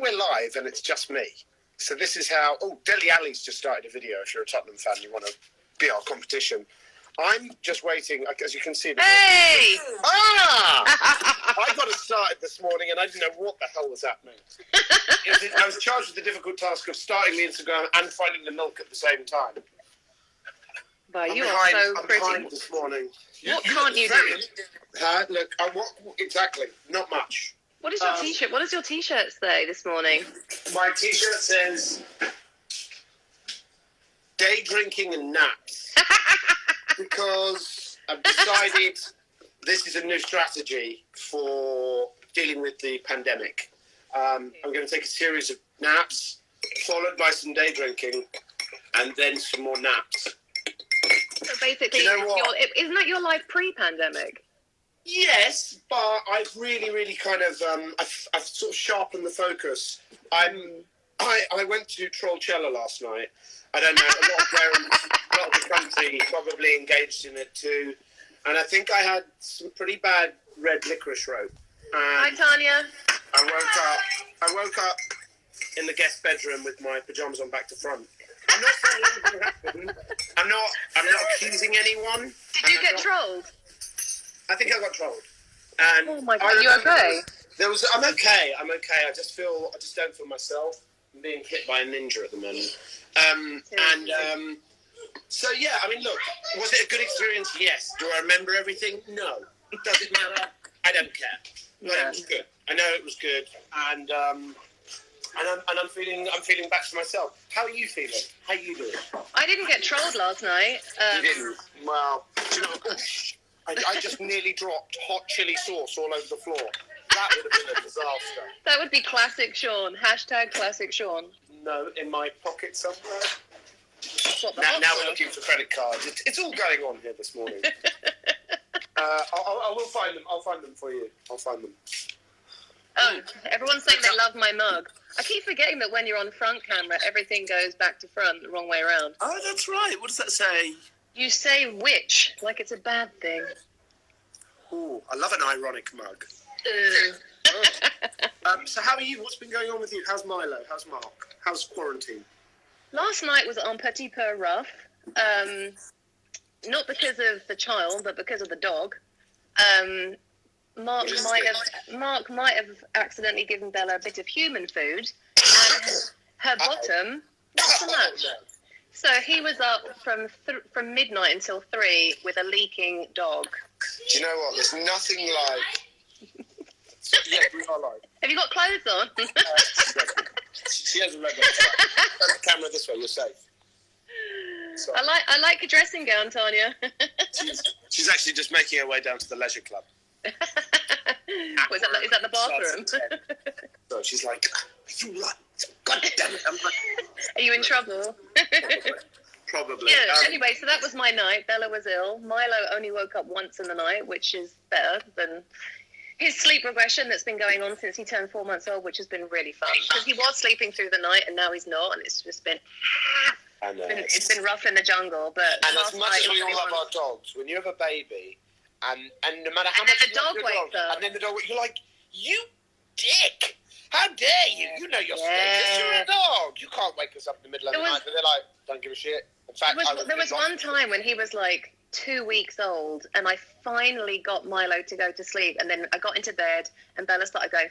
we're live and it's just me. So this is how... Oh, Dele Alli's just started a video. If you're a Tottenham fan, you want to be our competition. I'm just waiting, as you can see... Hey! I got us started this morning and I didn't know what the hell was happening. I was charged with the difficult task of starting the Instagram and finding the milk at the same time. But you are so pretty. I'm behind this morning. What can't you do? Look, exactly, not much. What is your T-shirt? What does your T-shirt say this morning? My T-shirt says day drinking and naps. Because I've decided this is a new strategy for dealing with the pandemic. I'm going to take a series of naps, followed by some day drinking, and then some more naps. So basically, isn't that your life pre-pandemic? Yes, but I've really kind of I've sort of sharpened the focus. I went to Trollcella last night. I don't know, a lot of the country probably engaged in it too, and I think I had some pretty bad red licorice rope. Hi, Tanya. I woke up in the guest bedroom with my pajamas on back to front. I'm not saying anything happened. I'm not accusing anyone. Did you get trolled? I think I got trolled. And oh my God, are you okay? I'm okay. I just don't feel myself. I'm being hit by a ninja at the moment. So yeah, I mean, look, was it a good experience? Yes. Do I remember everything? No. Does it matter? I don't care. But it was good. I know it was good, and I'm feeling back to myself. How are you feeling? How are you doing? I didn't get trolled last night. You didn't? Well, do you know, I just nearly dropped hot chili sauce all over the floor. That would have been a disaster. That would be classic Sean. #, classic Sean. No, in my pocket somewhere. Now we're looking for credit cards. It's all going on here this morning. I will find them. I'll find them for you. I'll find them. Oh, everyone's saying they love my mug. I keep forgetting that when you're on front camera, everything goes back to front the wrong way around. Oh, that's right. What does that say? You say which, like it's a bad thing. Ooh, I love an ironic mug. So how are you? What's been going on with you? How's Milo? How's Mark? How's quarantine? Last night was en petit peu rough. Not because of the child, but because of the dog. Mark might have accidentally given Bella a bit of human food, and her bottom, not so much. So he was up from midnight until 3 with a leaking dog. Do you know what? There's nothing like... Yeah, we are live. Have you got clothes on? She has a red one. Turn the camera this way, you're safe. So, I like a dressing gown, Tanya. she's actually just making her way down to the leisure club. Is that the bathroom? So she's like, God damn it. I'm like, are you in trouble? Probably. Yeah, anyway, so that was my night. Bella was ill. Milo only woke up once in the night, which is better than his sleep regression that's been going on since he turned 4 months old, which has been really fun. Because he was sleeping through the night and now he's not, and it's just been... It's been rough in the jungle, but... And as much as we all love our dogs, when you have a baby, and no matter how much the dog wakes up, and then the dog, you're like, you dick! How dare you? You know you're sick. You're a dog. You can't wake us up in the middle of the night. But they're like, don't give a shit. In fact, there was one time when he was like 2 weeks old, and I finally got Milo to go to sleep, and then I got into bed, and Bella started going,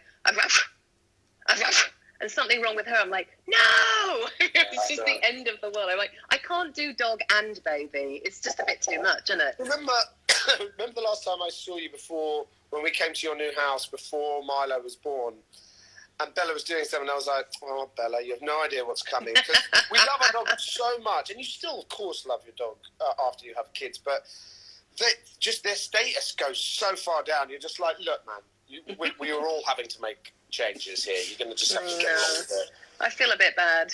and something wrong with her. I'm like, no! It's just the end of the world. I'm like, I can't do dog and baby. It's just a bit too much, isn't it? Remember the last time I saw you before, when we came to your new house before Milo was born, and Bella was doing something, and I was like, oh, Bella, you have no idea what's coming. Because we love our dog so much, and you still, of course, love your dog after you have kids, but their status goes so far down. You're just like, look, man, we are all having to make changes here. You're going to just have to get along with it. I feel a bit bad.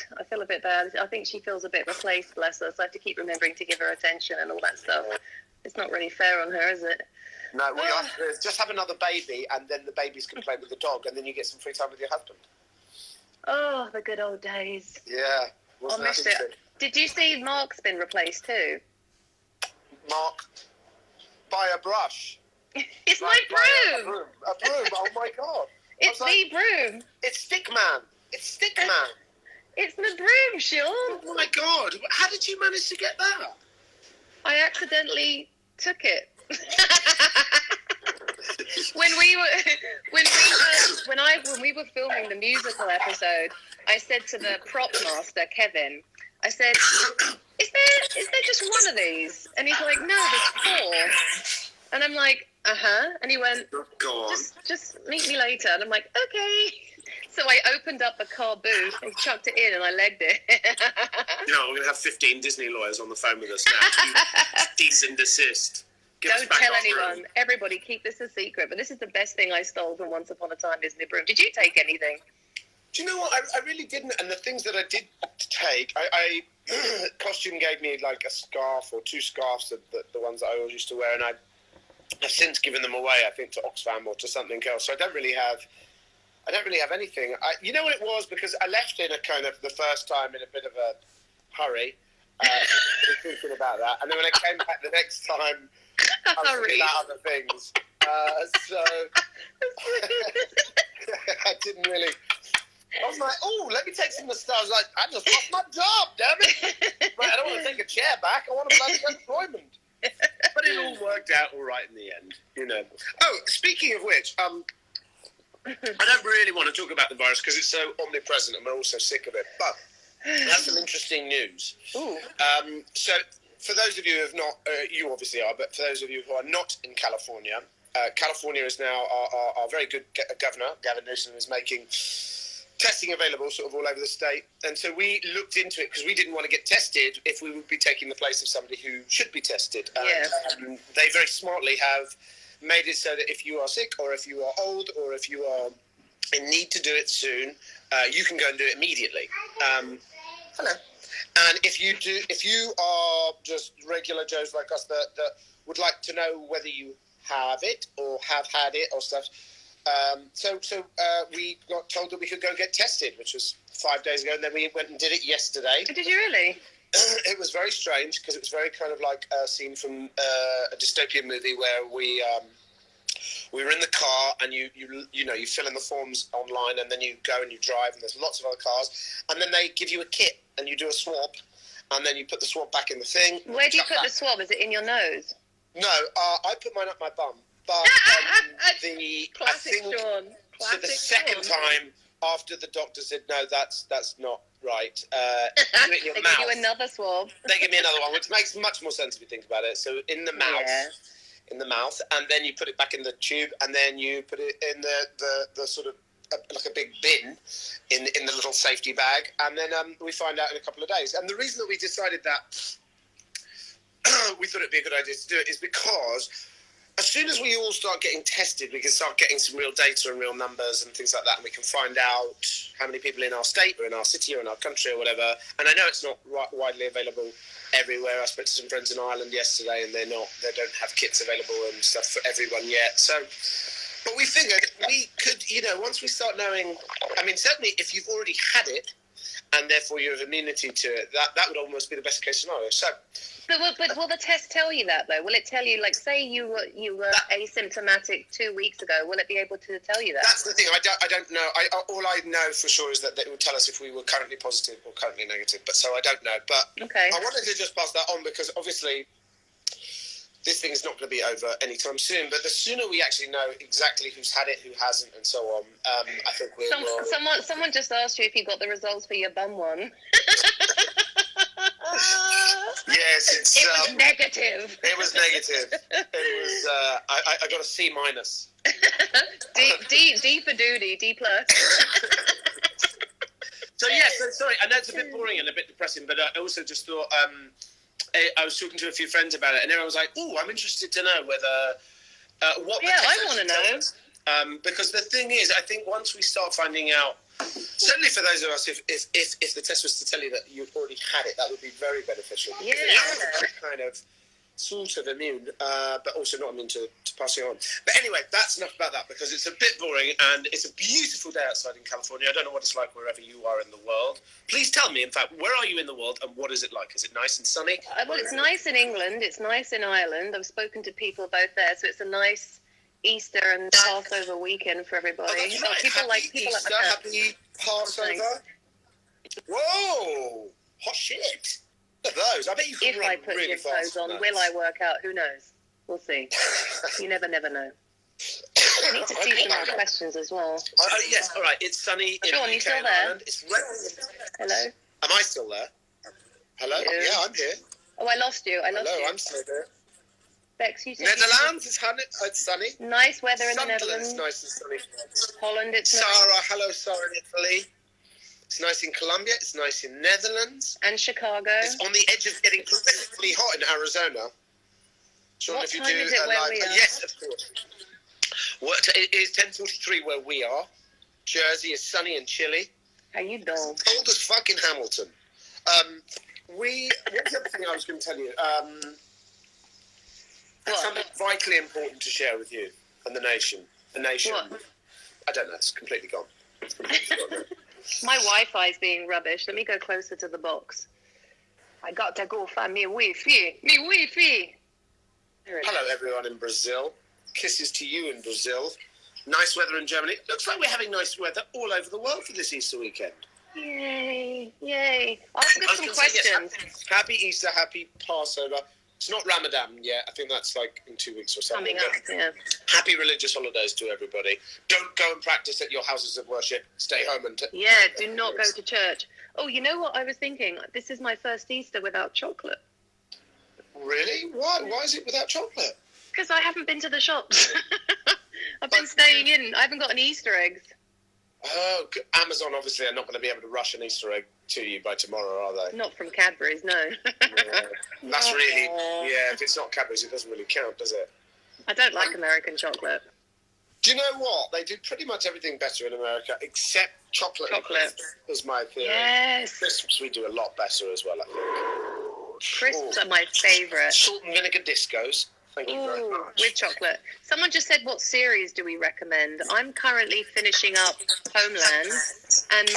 I think she feels a bit replaced, bless her, so I have to keep remembering to give her attention and all that stuff. It's not really fair on her, is it? No, what you have to do is just have another baby, and then the babies can play with the dog, and then you get some free time with your husband. Oh, the good old days. Yeah. I missed it. Did you see Mark's been replaced too? Mark, buy a brush. It's my broom. A broom. Oh my God. It's the broom. It's Stickman. It's Stick Man. It's the broom, Sean. Oh my God! How did you manage to get that? I accidentally took it. when we were filming the musical episode, I said to the prop master, Kevin, I said, is there just one of these? And he's like, no, there's 4. And I'm like, and he went, just meet me later. And I'm like, okay. So I opened up a car boot and chucked it in and I legged it. You know, we're going to have 15 Disney lawyers on the phone with us now. Cease and desist. Don't tell anyone. Everybody, keep this a secret. But this is the best thing I stole from Once Upon a Time is the broom. Did you take anything? Do you know what? I really didn't. And the things that I did take, I costume gave me like a scarf or 2 scarves, the ones that I always used to wear. And I've since given them away, I think, to Oxfam or to something else. So I don't really have anything. You know what it was? Because I left in a kind of the first time in a bit of a hurry. Thinking about that. And then when I came back the next time, I was thinking about other things. So I didn't really. I was like, oh, let me take some of the stuff. I was like, I just lost my job, damn it. Right, I don't want to take a chair back. I want a bloody unemployment. But it all worked out all right in the end, you know. Oh, speaking of which, I don't really want to talk about the virus because it's so omnipresent and we're all so sick of it. But that's some interesting news. Ooh. So for those of you who have not, you obviously are, but for those of you who are not in California, California is now our very good governor, Gavin Newsom, is making testing available sort of all over the state. And so we looked into it because we didn't want to get tested if we would be taking the place of somebody who should be tested. They very smartly have made it so that if you are sick or if you are old or if you are in need to do it soon, you can go and do it immediately. Hello. And if you are just regular Joes like us that would like to know whether you have it or have had it or stuff, so we got told that we could go get tested, which was 5 days ago, and then we went and did it yesterday. Did you really? It was very strange because it was very kind of like a scene from a dystopian movie where we were in the car and you fill in the forms online and then you go and you drive and there's lots of other cars and then they give you a kit and you do a swab and then you put the swab back in the thing. Where do you put the swab? Is it in your nose? No, I put mine up my bum. But Classic Sean. So the second time after the doctor said no, that's not right. Do it in your they mouth. give you another swab. They give me another one, which makes much more sense if you think about it. So in the mouth. Yeah. In the mouth, and then you put it back in the tube, and then you put it in the sort of like a big bin in the little safety bag, and then we find out in a couple of days. And the reason that we decided that we thought it'd be a good idea to do it is because as soon as we all start getting tested, we can start getting some real data and real numbers and things like that, and we can find out how many people in our state or in our city or in our country or whatever. And I know it's not widely available everywhere. I spoke to some friends in Ireland yesterday, and they don't have kits available and stuff for everyone yet. So, but we figured we could, once we start knowing, I mean, certainly if you've already had it, and therefore you have immunity to it, that would almost be the best case scenario. So, but will the test tell you that though? Will it tell you, like, say you were asymptomatic 2 weeks ago? Will it be able to tell you that? That's the thing. I don't know. All I know for sure is that it will tell us if we were currently positive or currently negative. But so I don't know. But okay. I wanted to just pass that on because obviously this thing is not going to be over anytime soon. But the sooner we actually know exactly who's had it, who hasn't, and so on, I think we will. Someone just asked you if you got the results for your bum one. Yes, it was negative. It was negative. It was. I got a C minus. D for duty, D plus. So sorry. I know it's a bit boring and a bit depressing, but I also just thought. I was talking to a few friends about it, and everyone was like, "Ooh, I'm interested to know whether what." Yeah, I want to know. Because the thing is, I think once we start finding out, certainly for those of us, if the test was to tell you that you've already had it, that would be very beneficial. Yeah. Kind of sort of immune, but also not immune to passing on. But anyway, that's enough about that because it's a bit boring and it's a beautiful day outside in California. I don't know what it's like wherever you are in the world. Please tell me, in fact, where are you in the world and what is it like? Is it nice and sunny? Well, it's nice in England. It's nice in Ireland. I've spoken to people both there, so it's a nice Easter and Passover weekend for everybody. Oh, that's right. People Happy people Easter, like happy Passover. Whoa, hot shit. Look at those. I bet you can If run I put really gym fast. clothes on, will I work out? Who knows? We'll see. You never know. I need to see some more questions as well. Yes, all right. It's sunny in Sean, the you UK still and there? Ireland. It's raining. Hello? Am I still there? Hello? Hello? Yeah, I'm here. Oh, I lost you. Hello, I'm still there. Bex, you said Netherlands, it's sunny. Nice weather in the Sunderland, Netherlands. it's nice and sunny. Holland, it's nice. Sarah, hello, Sarah in Italy. It's nice in Colombia. It's nice in Netherlands. And Chicago. It's on the edge of getting horrifically hot in Arizona. Sean, What if you time do is it where live, we are? yes, of course. It is 10:43 where we are. Jersey is sunny and chilly. How you doing? Cold as fucking Hamilton. What's the other thing I was going to tell you? Something vitally important to share with you and the nation. The nation. What? I don't know. It's completely gone. It's completely gone. My Wi-Fi is being rubbish. Let me go closer to the box. I got to go find me Wi-Fi. Me Wi-Fi. Hello, everyone in Brazil. Kisses to you in Brazil. Nice weather in Germany. Looks like we're having nice weather all over the world for this Easter weekend. Yay. Ask us some questions. Happy Easter, happy Passover. It's not Ramadan yet. I think that's like in 2 weeks or something. Coming up, yeah. Happy religious holidays to everybody. Don't go and practice at your houses of worship. Stay home and... Do not go to church. Oh, you know what I was thinking? This is my first Easter without chocolate. Really? Why? Why is it without chocolate? Because I haven't been to the shops. I've been staying in. I haven't got any Easter eggs. Oh, Amazon obviously are not going to be able to rush an Easter egg to you by tomorrow, are they? Not from Cadbury's, no. That's really... Yeah, if it's not Cadbury's, it doesn't really count, does it? I don't like American chocolate. Do you know what? They do pretty much everything better in America, except chocolate. Chocolate. Is my theory. Yes. Crisps we do a lot better as well, I think. Crisps are my favourite. Salt and vinegar discos. Thank you very much. With chocolate. Someone just said, what series do we recommend? I'm currently finishing up Homeland, and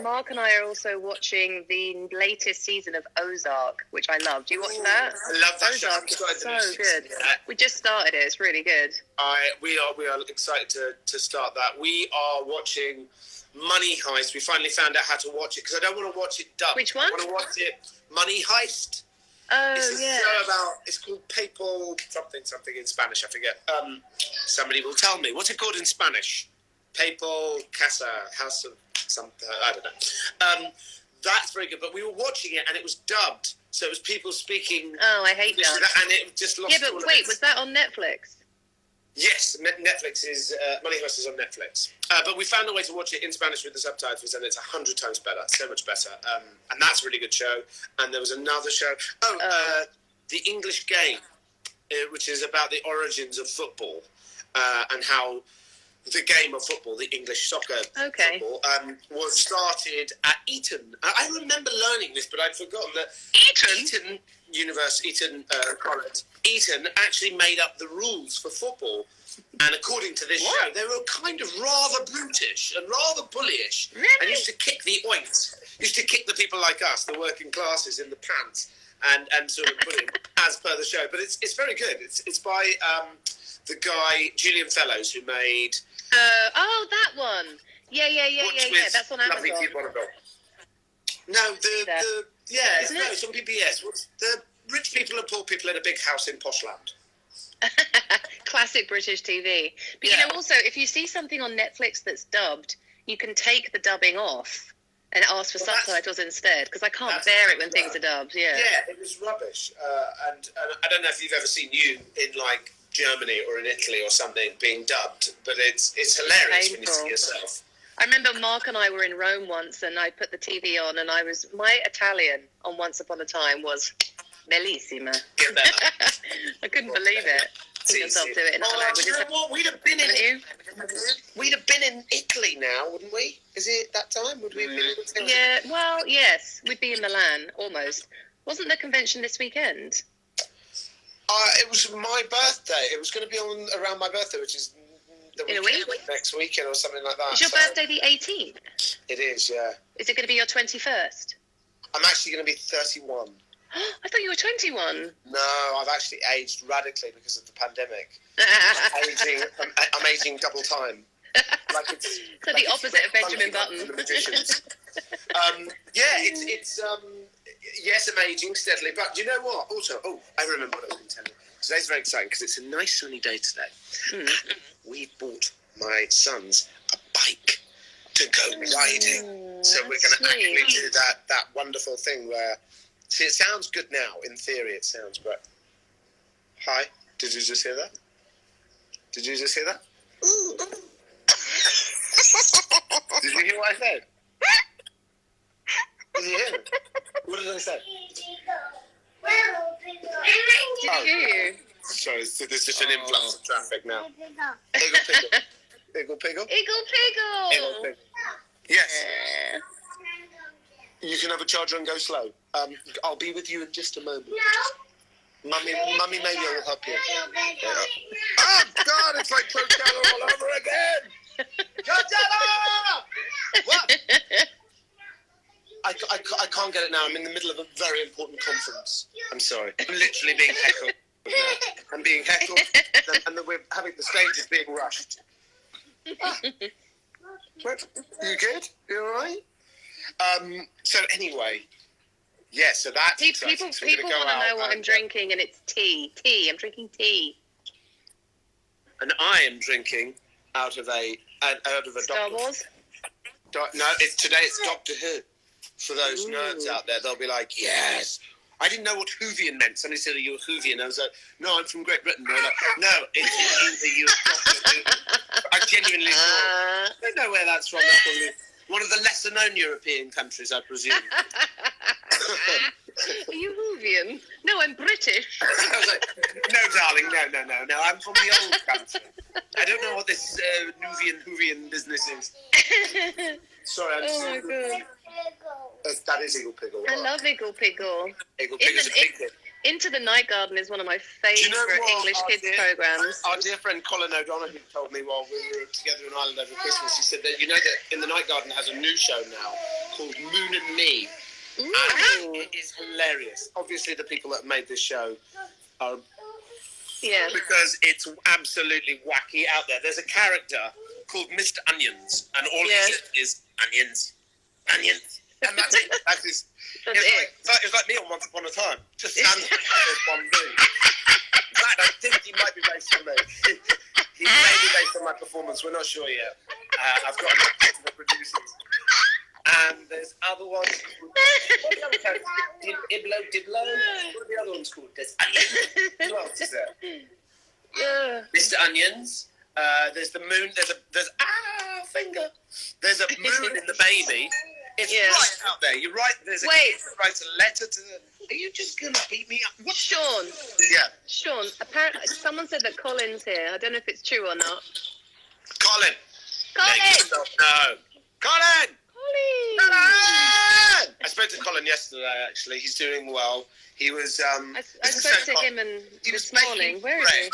Mark and I are also watching the latest season of Ozark, which I love. Do you watch that? I love that show. Ozark is so good. We just started it. It's really good. We are excited to start that. We are watching Money Heist. We finally found out how to watch it because I don't want to watch it dubbed. Which one? I want to watch it Money Heist. Oh, it's yeah. It's called Papal something in Spanish, I forget. Somebody will tell me. What's it called in Spanish? Papal Casa, House of something, I don't know. That's very good, but we were watching it and it was dubbed, so it was people speaking... Oh, I hate that. And it just lost... Yeah, but wait, was that on Netflix? Yes, Netflix is... Money Heist is on Netflix. But we found a way to watch it in Spanish with the subtitles, and it's 100 times better, so much better. And that's a really good show. And there was another show... The English Game, which is about the origins of football and how the game of football, the English soccer football, was started at Eton. I remember learning this, but I'd forgotten that Eton University, Eton College, Eton actually made up the rules for football. And according to this show, they were kind of rather brutish and rather bullyish. Really? And used to kick the oinks. Used to kick the people like us, the working classes, in the pants. And sort of put it as per the show. But it's very good. It's by the guy, Julian Fellows, who made... that one. Yeah. That's on Amazon. No, it's on PBS. The rich people and poor people in a big house in Poshland. Classic British TV. But you know, also, if you see something on Netflix that's dubbed, you can take the dubbing off and ask for subtitles instead, because I can't bear it when things are dubbed. Yeah, it was rubbish. And I don't know if you've ever seen You in like Germany or in Italy or something being dubbed, but it's hilarious when you see yourself. I remember Mark and I were in Rome once, and I put the TV on, and my Italian on Once Upon a Time was bellissima. I couldn't believe it. Yourself to it in other languages. You know what? We'd have been in Italy now, wouldn't we? Is it that time? Would we have been in Italy? Yeah, well, yes. We'd be in Milan, almost. Wasn't the convention this weekend? It was my birthday. It was going to be on around my birthday, which is the weekend, next weekend or something like that. Is your birthday the 18th? It is, yeah. Is it going to be your 21st? I'm actually going to be 31. I thought you were 21. No, I've actually aged radically because of the pandemic. I'm aging double time. Like it's so like the opposite of Benjamin Button. The Magicians. Yes, I'm aging steadily. But do you know what? Also, I remember what I was going to tell you. Today's very exciting because it's a nice sunny day today. We bought my sons a bike to go riding. So we're going to actually do that wonderful thing where, see, it sounds good now. In theory, it sounds great. Hi, did you just hear that? Did you just hear that? Did you hear what I said? Did you hear it? What did I say? Did you? Sorry, there's just an influx of traffic now. Iggle piggle. Iggle piggle? Iggle piggle. Iggle piggle. Yes. You can have a charger and go slow. I'll be with you in just a moment. No. Mummy, maybe I will help you. Oh, God, it's like Coachella all over again. Coachella! What? I can't get it now. I'm in the middle of a very important conference. I'm sorry. I'm literally being heckled. I'm being heckled, and the stage is being rushed. You good? You all right? So anyway, so that's people so want to know what I'm drinking, and it's tea. I'm drinking tea. And I am drinking out of a Star Wars. No, today it's Doctor Who. For those nerds out there, they'll be like, yes. I didn't know what Whovian meant. Somebody said, are you a Whovian? I was like, no, I'm from Great Britain. They're like, no, it's either you Doctor Who. I genuinely thought, I don't know where that's from. That's probably one of the lesser-known European countries, I presume. Are you Whovian? No, I'm British. I was like, no, darling, no. I'm from the old country. I don't know what this Whovian business is. Sorry, I'm oh my God. That is Iggle Piggle. I love Iggle Piggle. Iggle Piggle's a big hit. Into the Night Garden is one of my favourite English kids programs. Our dear friend Colin O'Donoghue told me while we were together in Ireland over Christmas, he said that that In the Night Garden has a new show now called Moon and Me. Ooh. And it is hilarious. Obviously the people that made this show are... Yeah. Because it's absolutely wacky out there. There's a character called Mr. Onions, and all he says is onions. And that's it. It's like me on Once Upon a Time. Just stands there with one move. In fact, I think he might be based on me. He may be based on my performance. We're not sure yet. I've got an update to the producers. And there's other ones called... What are the other characters? Diblo? What are the other ones called? There's Onions. Who else is there? Mr. Onions. There's the moon. There's finger. There's a moon in the baby. It's right out there. You're right. There's a kid that writes a letter to the... Are you just going to beat me up? What? Sean. Yeah. Sean, apparently someone said that Colin's here. I don't know if it's true or not. Colin! No. Colin! Colin! I spoke to Colin yesterday, actually. He's doing well. He was... I spoke to him this morning. Where is he?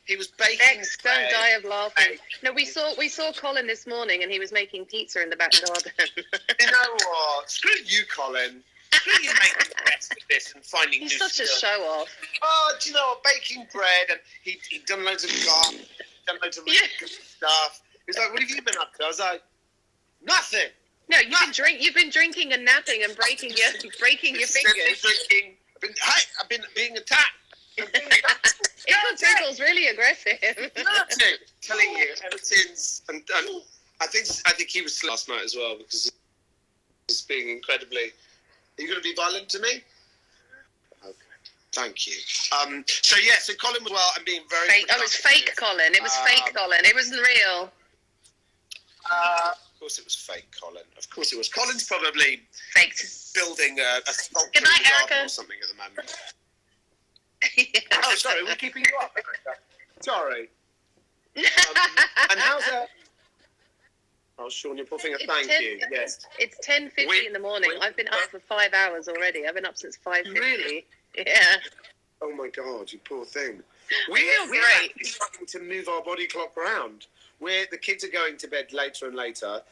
He was baking Bex, don't die of laughing. No, we saw Colin this morning, and he was making pizza in the back garden. You know what? Screw you, Colin. Screw you making the best of this and finding He's new such skills. a show-off. Oh, do you know what? Baking bread, and he'd done loads of garden, done loads of really good stuff. He was like, what have you been up to? I was like, nothing. No, you've been drinking and napping and breaking your fingers. I've been being attacked. Pickle's really aggressive. Nothing. Telling you, ever since, and I think he was last night as well because he's being incredibly. Are you going to be violent to me? Okay, thank you. So Colin was well and being very. Fake. Oh, it was fake Colin. It was fake Colin. It wasn't real. Of course, it was fake Colin. Of course, it was. Colin's probably fake. Building a sculpture Good night, in the garden Erica. or something at the moment. Oh, sorry, we're keeping you up. Sorry. And how's that? Oh, Sean, your poor finger. Thank you. Yes. It's 10:50 in the morning. I've been up for 5 hours already. I've been up since 5:50. Really? Yeah. Oh my God, you poor thing. We're We're great. actually starting to move our body clock around. The kids are going to bed later and later,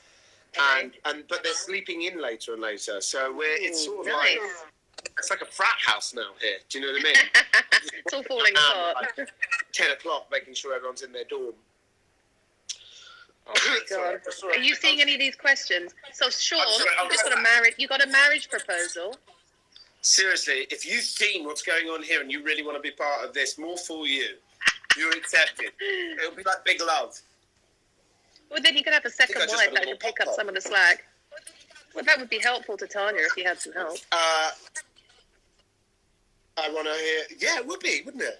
but they're sleeping in later and later. So it's sort of nice. It's like a frat house now here. Do you know what I mean? It's all falling apart. Like 10 o'clock, making sure everyone's in their dorm. Oh my God! Are you seeing any of these questions? So Sean, you got a marriage proposal. Seriously, if you've seen what's going on here and you really want to be part of this, more for you. You're accepted. It'll be like big love. Well, then you could have a second wife that could pick up some of the slack. Well, that would be helpful to Tanya if you had some help. I want to hear... Yeah, it would be, wouldn't it?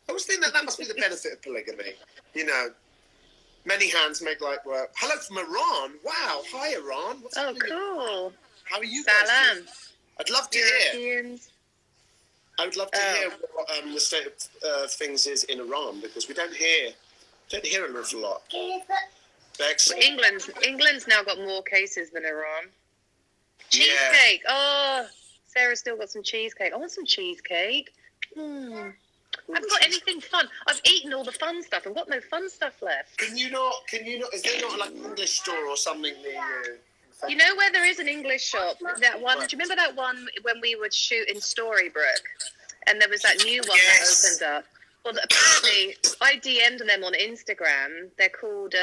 I was thinking that must be the benefit of polygamy. You know, many hands make light work. Hello from Iran. Wow. Hi, Iran. What's happening? Cool. How are you Salam. guys? I'd love to hear. I would love to hear what the state of things is in Iran, because we don't hear an awful lot. Bex? England's now got more cases than Iran. Cheesecake. Yeah. Oh, Sarah's still got some cheesecake. I want some cheesecake. I haven't got anything fun. I've eaten all the fun stuff. I've got no fun stuff left. Can you not, is there not like an English store or something near you? You know where there is an English shop? That one, do you remember that one when we would shoot in Storybrooke? And there was that new one that opened up. Well, apparently, I DM'd them on Instagram. They're called...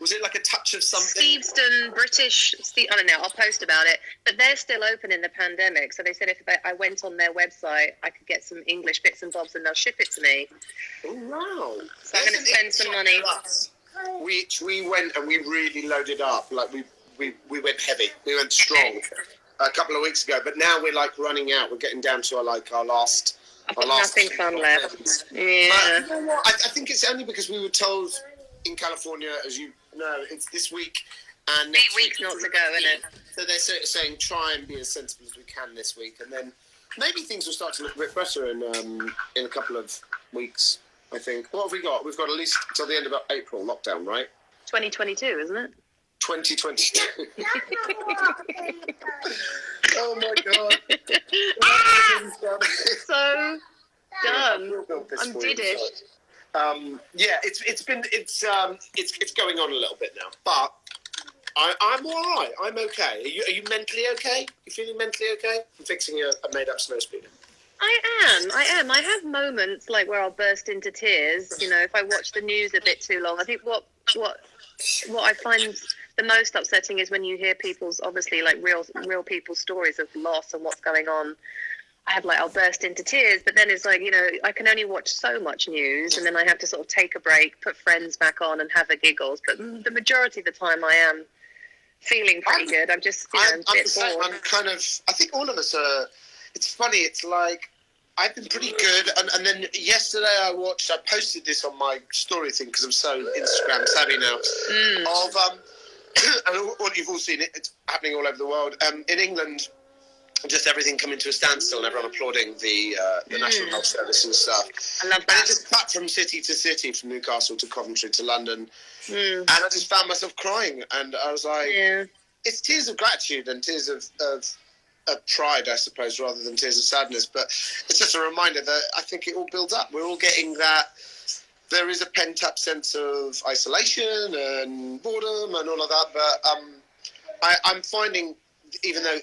Was it like a touch of something? Steveston, British... I don't know, I'll post about it. But they're still open in the pandemic. So they said if I went on their website, I could get some English bits and bobs and they'll ship it to me. Oh, wow. So I'm going to spend some money. We went and we really loaded up. Like, we went heavy. We went strong a couple of weeks ago. But now we're, like, running out. We're getting down to, our last... I've got nothing fun left. Yeah. But you know what? I think it's only because we were told in California, as you know, it's this week and next 8 weeks not to go, isn't it? So they're saying try and be as sensible as we can this week, and then maybe things will start to look a bit better in a couple of weeks, I think. What have we got? We've got at least till the end of April lockdown, right? 2022, isn't it? 2022. Oh my God. So done. I'm diddish. It's going on a little bit now, but I'm all right. I'm okay. Are you mentally okay? You feeling mentally okay? I'm fixing a made-up snow speeder. I am. I have moments like where I'll burst into tears. You know, if I watch the news a bit too long. I think what I find the most upsetting is when you hear people's, obviously, like real people's stories of loss and what's going on. I'll burst into tears, but then it's like, you know, I can only watch so much news, and then I have to sort of take a break, put Friends back on and have the giggles. But the majority of the time I am feeling pretty good. I'm just, a bit bored. I think all of us are, it's funny, it's like, I've been pretty good, and then yesterday I posted this on my story thing, because I'm so Instagram savvy now, and what you've all seen, it's happening all over the world. In England, just everything coming to a standstill and everyone applauding the National Health Service and stuff. I love that. And it just cut from city to city, from Newcastle to Coventry to London. And I just found myself crying. And I was like, it's tears of gratitude and tears of pride, I suppose, rather than tears of sadness. But it's just a reminder that I think it all builds up. We're all getting that. There is a pent-up sense of isolation and boredom and all of that. But I'm finding... even though,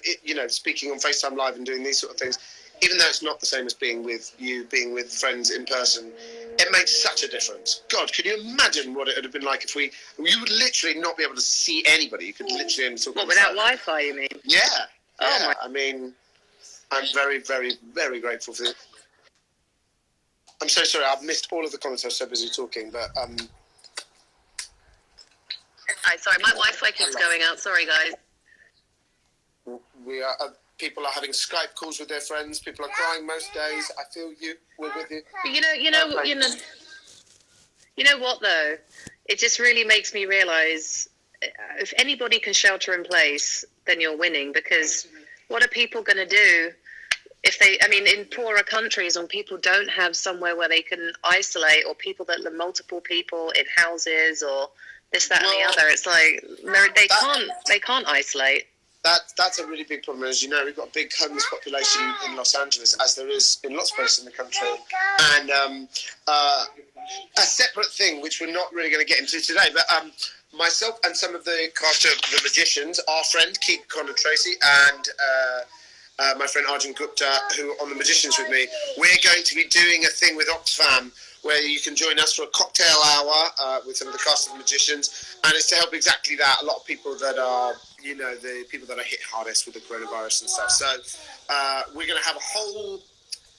speaking on FaceTime Live and doing these sort of things, even though it's not the same as being with friends in person, it makes such a difference. God, could you imagine what it would have been like if you would literally not be able to see anybody. You could literally only talk on the without phone. Wi-Fi, you mean? Yeah. Oh, I mean, I'm very, very, very grateful for it. I'm so sorry, I've missed all of the comments. I was so busy talking, but... Sorry, my Wi-Fi keeps going out. Sorry, guys. We are. People are having Skype calls with their friends. People are crying most days. I feel you. We're with you. But you know what though? It just really makes me realise if anybody can shelter in place, then you're winning. Because what are people going to do if in poorer countries, when people don't have somewhere where they can isolate, or people that live multiple people in houses, or this, that, and the other, it's like they can't isolate. That's a really big problem. As you know, we've got a big homeless population in Los Angeles, as there is in lots of places in the country. And a separate thing, which we're not really going to get into today, but myself and some of the cast of The Magicians, our friend Keith Connor Tracy and my friend Arjun Gupta, who are on The Magicians with me, we're going to be doing a thing with Oxfam where you can join us for a cocktail hour with some of the cast of The Magicians, and it's to help exactly that. A lot of people that are, the people that are hit hardest with the coronavirus and stuff. So we're going to have a whole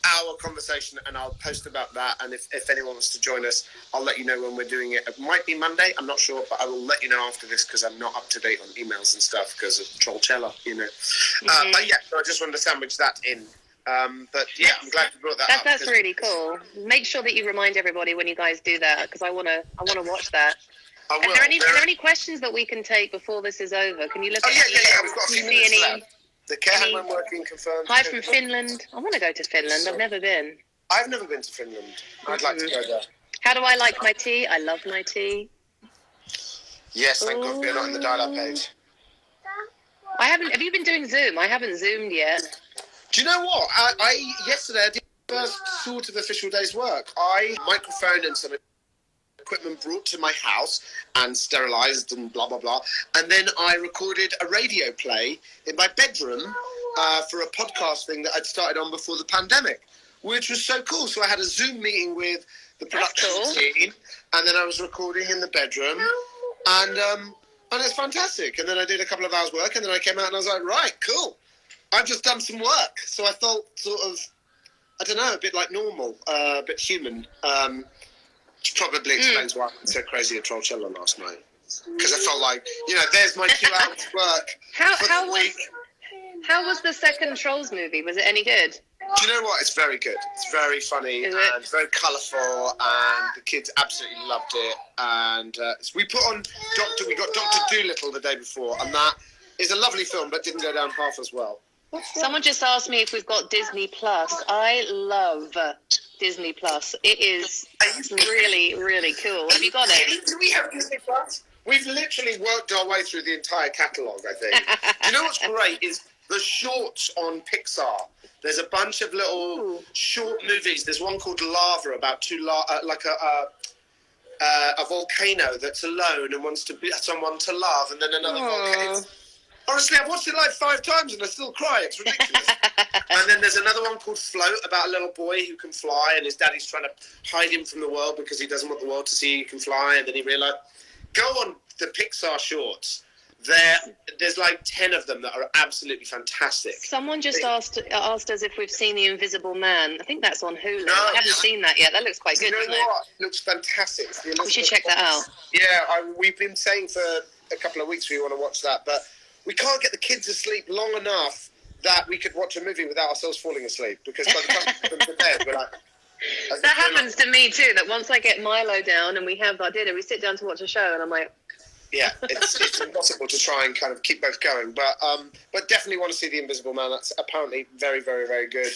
hour conversation, and I'll post about that, and if anyone wants to join us, I'll let you know when we're doing it. It might be Monday, I'm not sure, but I will let you know after this because I'm not up to date on emails and stuff because of Trollcella, But yeah, so I just wanted to sandwich that in. But yeah, I'm glad you brought that up. That's really cool. Make sure that you remind everybody when you guys do that, because I want to watch that. I will. Are there any questions that we can take before this is over? Can you look at yeah, we've got a few minutes left. The care home working confirmed. Hi from Finland. I want to go to Finland. I've never been. I've never been to Finland. I'd like to go there. How do I like my tea? I love my tea. Yes, thank God we're not in the dial-up age. Have you been doing Zoom? I haven't Zoomed yet. Do you know what? Yesterday I did the first sort of official day's work. Microphone and some equipment brought to my house and sterilised and blah, blah, blah. And then I recorded a radio play in my bedroom for a podcast thing that I'd started on before the pandemic, which was so cool. So I had a Zoom meeting with the production team, and then I was recording in the bedroom, and it's fantastic. And then I did a couple of hours work, and then I came out and I was like, right, cool. I've just done some work. So I felt sort of, I don't know, a bit like normal, a bit human. Which probably explains why I went so crazy at Trollcella last night. Because I felt like, there's my 2 hours work for the week. How was the second Trolls movie? Was it any good? Do you know what? It's very good. It's very funny and very colourful, and the kids absolutely loved it. And we got Dr. Dolittle the day before, and that is a lovely film, but didn't go down half as well. Someone just asked me if we've got Disney Plus. I love Disney Plus. It is really, really cool. Have you got it? Do we have Disney Plus? We've literally worked our way through the entire catalogue, I think. Do you know what's great is the shorts on Pixar. There's a bunch of little short movies. There's one called Lava about a volcano that's alone and wants to be someone to love, and then another volcano. Honestly, I've watched it like 5 times and I still cry. It's ridiculous. And then there's another one called Float about a little boy who can fly, and his daddy's trying to hide him from the world because he doesn't want the world to see he can fly. And then he realised, go on the Pixar shorts. There's like 10 of them that are absolutely fantastic. Someone just asked us if we've seen The Invisible Man. I think that's on Hulu. No, I haven't seen that yet. That looks quite good, doesn't it? It looks fantastic. We should check that out. Yeah, we've been saying for a couple of weeks we want to watch that, but we can't get the kids asleep long enough that we could watch a movie without ourselves falling asleep, because by the time we put them to bed, we're like... That happens to me too, that once I get Milo down and we have our dinner, we sit down to watch a show and I'm like... Yeah, it's impossible to try and kind of keep both going, but definitely want to see The Invisible Man. That's apparently very, very, very good.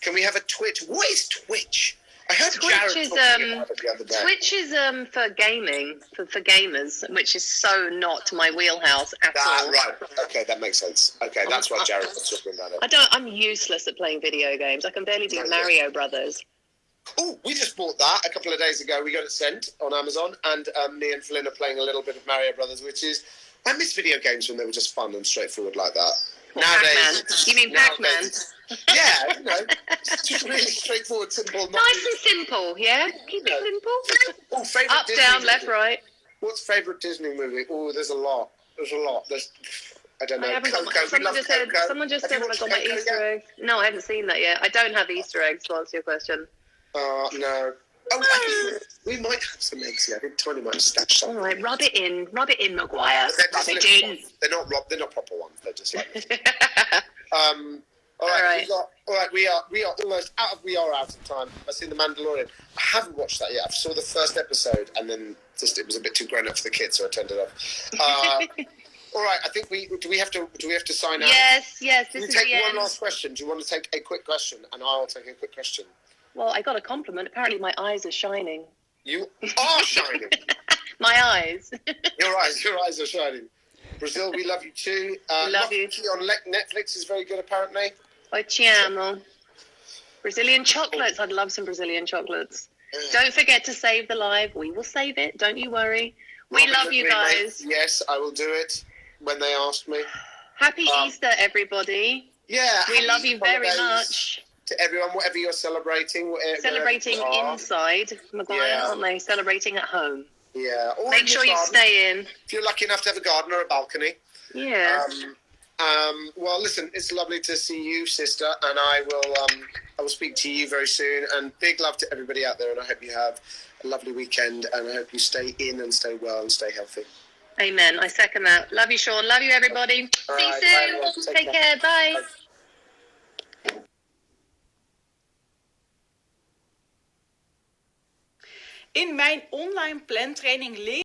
Can we have a Twitch? What is Twitch? I heard Jared talking about it the other day. Twitch is for gaming, for gamers, which is so not my wheelhouse at all. Right. Okay, that makes sense. Okay, that's why Jared was talking about it. I'm useless at playing video games. I can barely do Mario Brothers. Oh, we just bought that a couple of days ago. We got it sent on Amazon, and me and Flynn are playing a little bit of Mario Brothers, which is... I miss video games when they were just fun and straightforward like that. Pac-Man. You mean Pac-Man? Yeah, it's just really straightforward, simple. Nice and simple, yeah? Keep it simple. Oh, favourite Up, Disney down, movie. left, right. What's favourite Disney movie? Oh, there's a lot. I don't know. Someone just said I got my Easter eggs. No, I haven't seen that yet. I don't have Easter eggs, to answer your question. No. Oh, we might have some eggs here. I think Tony might have stashed some. All right, rub it in, Maguire. Rub it in. They're not proper ones. They're just like. All right. We are almost out of time. I've seen The Mandalorian. I haven't watched that yet. I saw the first episode, and then it was a bit too grown up for the kids, so I turned it off. All right. I think do we have to sign out? Yes. This is take the one end. last question. Do you want to take a quick question, and I'll take a quick question? Well, I got a compliment. Apparently, my eyes are shining. You are shining. My eyes. Your eyes are shining. Brazil, we love you too. Love you. On Netflix is very good, apparently. Oi, te amo. Brazilian chocolates. I'd love some Brazilian chocolates. Don't forget to save the live. We will save it. Don't you worry. We love you guys. Yes, I will do it when they ask me. Happy Easter, everybody. Yeah. We love you very much. To everyone, whatever you're celebrating. Celebrating inside, Maguire, aren't they? Celebrating at home. Yeah. Or make sure you stay in. If you're lucky enough to have a garden or a balcony. Yeah. Well, listen, it's lovely to see you, sister, and I will speak to you very soon. And big love to everybody out there, and I hope you have a lovely weekend, and I hope you stay in and stay well and stay healthy. Amen. I second that. Love you, Sean. Love you, everybody. See you soon. Take care. Bye. In mijn online plantraining leer